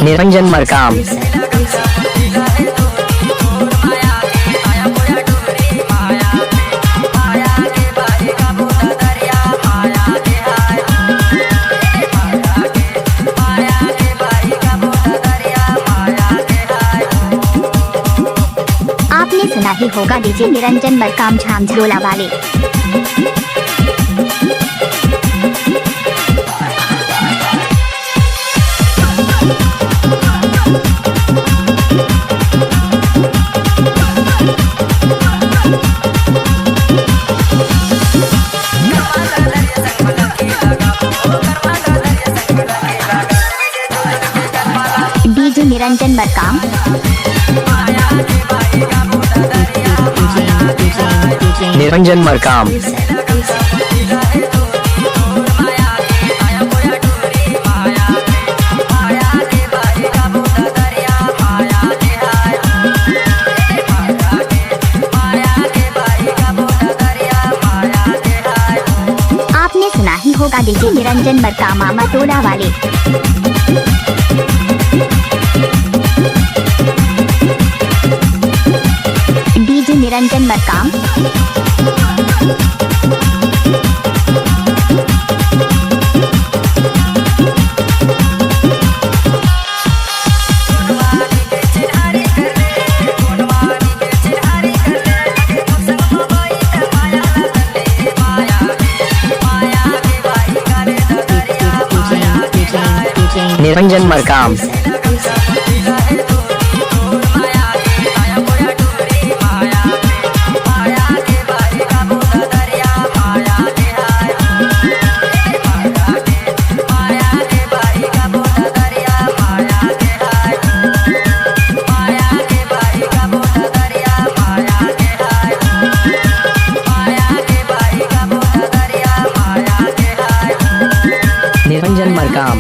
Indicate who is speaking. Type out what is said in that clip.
Speaker 1: निरंजन मरकाम।
Speaker 2: आपने सुना ही होगा डीजे निरंजन मरकाम झांझरोला वाले। डीजे निरंजन मरकाम।
Speaker 1: निरंजन मरकाम।
Speaker 2: आपने सुना ही होगा डीजे निरंजन मरकाम मामा टोला वाले। डीजे निरंजन मरकाम।
Speaker 1: निरंजन मरकाम। निरंजन मरकाम।